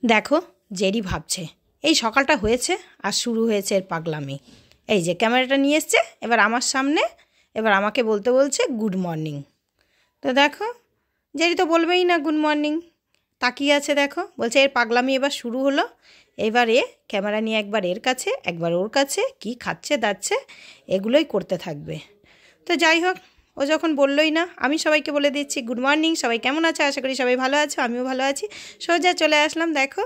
দেখো জেরি ভাবছে এই সকালটা হয়েছে আর শুরু হয়েছে এর পাগলামি। এই যে ক্যামেরাটা নিয়ে এসছে এবার আমার সামনে, এবার আমাকে বলছে গুড মর্নিং। তো দেখো জেরি তো বলবেই না গুড মর্নিং, তাকিয়ে আছে। দেখো বলছে এর পাগলামি এবার শুরু হলো। এবার এ ক্যামেরা নিয়ে একবার এর কাছে একবার ওর কাছে কি খাচ্ছে দাচ্ছে এগুলোই করতে থাকবে। তো যাই হোক, ও যখন বললোই না, আমি সবাইকে বলে দিচ্ছি গুড মর্নিং, সবাই কেমন আছে, আশা করি সবাই ভালো আছো, আমিও ভালো আছি। সোজা চলে আসলাম দেখো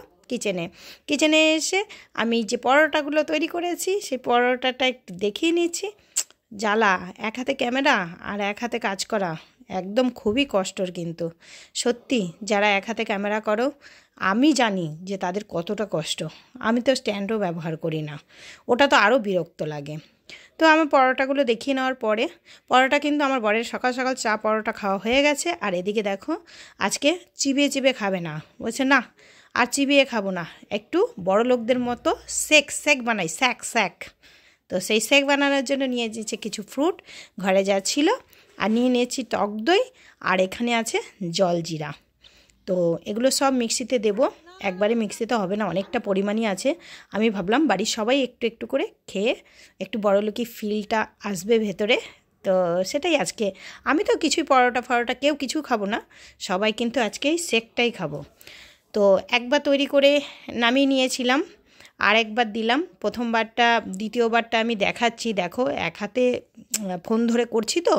কিচেনে এসে আমি যে পরোটাগুলো তৈরি করেছি সেই পরোটাটা একটু দেখিয়ে নিচ্ছি। জ্বালা, এক হাতে ক্যামেরা আর এক হাতে কাজ করা একদম খুবই কষ্টর। কিন্তু সত্যি যারা এক হাতে ক্যামেরা করো আমি জানি যে তাদের কতটা কষ্ট। আমি তো স্ট্যান্ডও ব্যবহার করি না, ওটা তো আরও বিরক্ত লাগে। তো আমার পরোটাগুলো দেখিয়ে নেওয়ার পরে, পরোটা কিন্তু আমার বরের সকাল সকাল চা পরোটা খাওয়া হয়ে গেছে। আর এদিকে দেখো আজকে চিবিয়ে খাবে না, বলছে না আর চিবিয়ে খাবো না, একটু বড় লোকদের মতো সেক বানাই, স্যাক। তো সেই সেক বানানোর জন্য নিয়ে নিয়েছে কিছু ফ্রুট ঘরে যা ছিল, আর নিয়ে নিয়েছি টক দই, আর এখানে আছে জলজিরা। তো এগুলো সব মিক্সিতে দেব, একবারে মিক্সিতে হবে না, অনেকটা পরিমাণই আছে। আমি ভাবলাম বাড়ির সবাই একটু একটু করে খেয়ে একটু বড়লোকি ফিলটা আসবে ভেতরে। তো সেটাই আজকে, আমি তো কিছুই পরোটা কেউ কিছু খাবো না, সবাই কিন্তু আজকে এই সেকটাই খাবো। তো একবার তৈরি করে নামিয়ে নিয়েছিলাম, আর একবার দিলাম। প্রথমবারটা দ্বিতীয়বারটা আমি দেখাচ্ছি, দেখো এক হাতে ফোন ধরে করছি। তো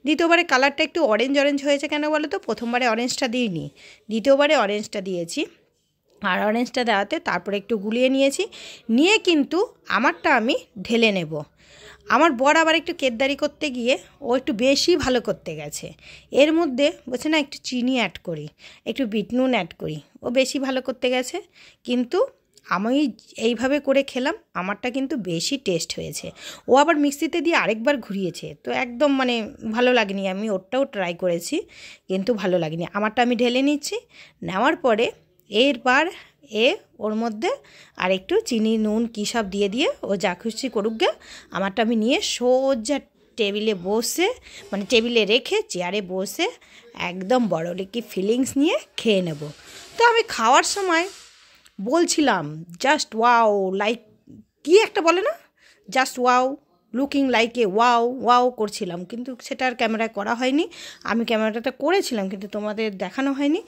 দ্বিতীয়বারে কালারটা একটু অরেঞ্জ হয়েছে কেন বলো তো, প্রথমবারে অরেঞ্জটা দিইনি, দ্বিতীয়বারে অরেঞ্জটা দিয়েছি। আর অরেঞ্জটা দেওয়াতে তারপরে একটু গুলিয়ে নিয়ে কিন্তু আমারটা আমি ঢেলে নেব। আমার বর আবার একটু কেদদারি করতে গিয়ে ও একটু বেশি ভালো করতে গেছে। এর মধ্যে বলছে না একটু চিনি অ্যাড করি, একটু বিট নুন অ্যাড করি, ও বেশি ভালো করতে গেছে। কিন্তু আমি এইভাবে করে খেলাম, আমারটা কিন্তু বেশি টেস্ট হয়েছে। ও আবার মিক্সিতে দিয়ে আরেকবার ঘুরিয়েছে, তো একদম মানে ভালো লাগেনি। আমি ওরটাও ট্রাই করেছি কিন্তু ভালো লাগেনি। আমারটা আমি ঢেলে নিচ্ছি, নেওয়ার পরে এরবার ওর মধ্যে আর একটু চিনি নুন কী সব দিয়ে ও যা খুশি করুক গে। আমারটা আমি নিয়ে সোজা টেবিলে বসে, মানে টেবিলে রেখে চেয়ারে বসে একদম বড়লোকি ফিলিংস নিয়ে খেয়ে নেব। তো আমি খাওয়ার সময় বলছিলাম জাস্ট ওয়াও, লাইক কী একটা বলে না, just wow, looking like a wow করছিলাম, কিন্তু সেটা আর ক্যামেরায় করা হয়নি। আমি ক্যামেরাটা করেছিলাম কিন্তু তোমাদের দেখানো হয়নি।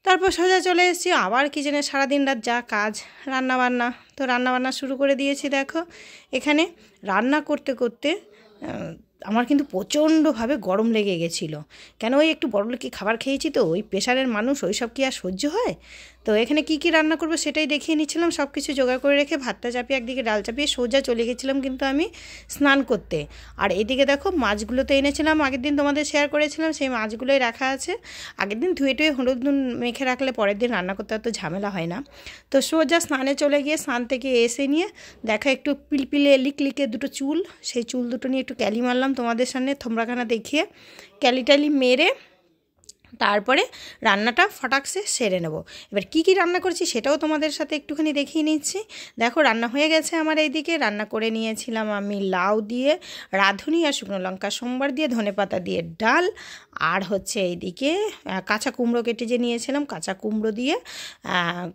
তারপর সোজা চলে এসেছি আবার কিচেনে, সারাদিন রাত যা কাজ, রান্নাবান্না। তো রান্নাবান্না শুরু করে দিয়েছি। দেখো এখানে রান্না করতে আমার কিন্তু প্রচণ্ডভাবে গরম লেগে গেছিলো। কেন ওই একটু বড়লোকি খাবার খেয়েছি তো, ওই প্রেশারের মানুষ, ওই সব কি আর সহ্য হয়? তো এখানে কি রান্না করবো সেটাই দেখিয়ে নিচ্ছিলাম, সব কিছু জোগাড় করে রেখে ভাতটা চাপিয়ে একদিকে ডাল চাপিয়ে সোজা চলে গেছিলাম কিন্তু আমি স্নান করতে। আর এদিকে দেখো মাছগুলো তো এনেছিলাম, আগের দিন তোমাদের শেয়ার করেছিলাম, সেই মাছগুলোই রাখা আছে। আগের দিন ধুয়ে হলুদ নুন মেখে রাখলে পরের দিন রান্না করতে অত ঝামেলা হয় না। তো সোজা স্নানে চলে গিয়ে স্নান থেকে এসে নিয়ে দেখো একটু পিলপিলে লিকলিকে দুটো চুল, সেই চুল দুটো নিয়ে একটু ক্যালি মারলাম তোমাদের সামনে থোমরাখানা দেখিয়ে। ক্যালি মেরে তারপরে রান্নাটা ফটাকসে সেরে নেব। এবার কি রান্না করছি সেটাও তোমাদের সাথে একটুখানি দেখিয়ে নিচ্ছি। দেখো রান্না হয়ে গেছে আমার। এইদিকে রান্না করে নিয়েছিলাম আমি লাউ দিয়ে রাঁধুনি আর শুকনো লঙ্কা সোমবার দিয়ে ধনেপাতা দিয়ে ডাল, আর হচ্ছে এইদিকে কাঁচা কুমড়ো কেটে যে নিয়েছিলাম কাঁচা কুমড়ো দিয়ে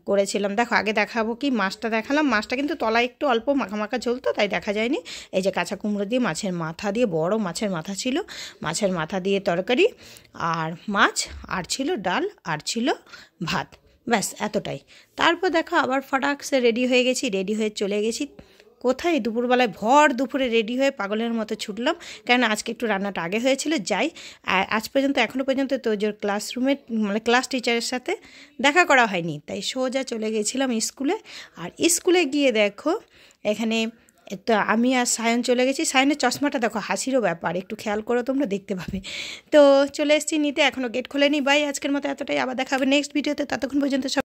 করেছিলাম। দেখো আগে দেখাবো কি, মাছটা দেখালাম, মাছটা কিন্তু তলায় একটু অল্প মাখা ঝোলতো তাই দেখা যায়নি। এই যে কাঁচা কুমড়ো দিয়ে মাছের মাথা দিয়ে, বড় মাছের মাথা ছিল, মাছের মাথা দিয়ে তরকারি আর মাছ, আর ছিল ডাল, আর ছিল ভাত, ব্যাস এতটাই। তারপর দেখো আবার ফটাকসে রেডি হয়ে চলে গেছি কোথায়, দুপুরবেলায় ভর দুপুরে রেডি হয়ে পাগলের মতো ছুটলাম, কেন আজকে একটু রান্নাটা আগে হয়েছিল। যাই আজ পর্যন্ত এখনও পর্যন্ত তোজোর ক্লাসরুমে মানে ক্লাস টিচারের সাথে দেখা করা হয়নি, তাই সোজা চলে গেছিলাম স্কুলে। আর স্কুলে গিয়ে দেখো এখানে তো আমি আর সায়ন চলে গেছি। সায়নের চশমাটা দেখো হাসিরও ব্যাপার, একটু খেয়াল করো তোমরা দেখতে পাবে। তো চলে এসেছি নিতে, এখনও গেট খোলেনি। বাই, আজকের মতো এতটাই, আবার দেখা হবে নেক্সট ভিডিওতে, ততক্ষণ পর্যন্ত সব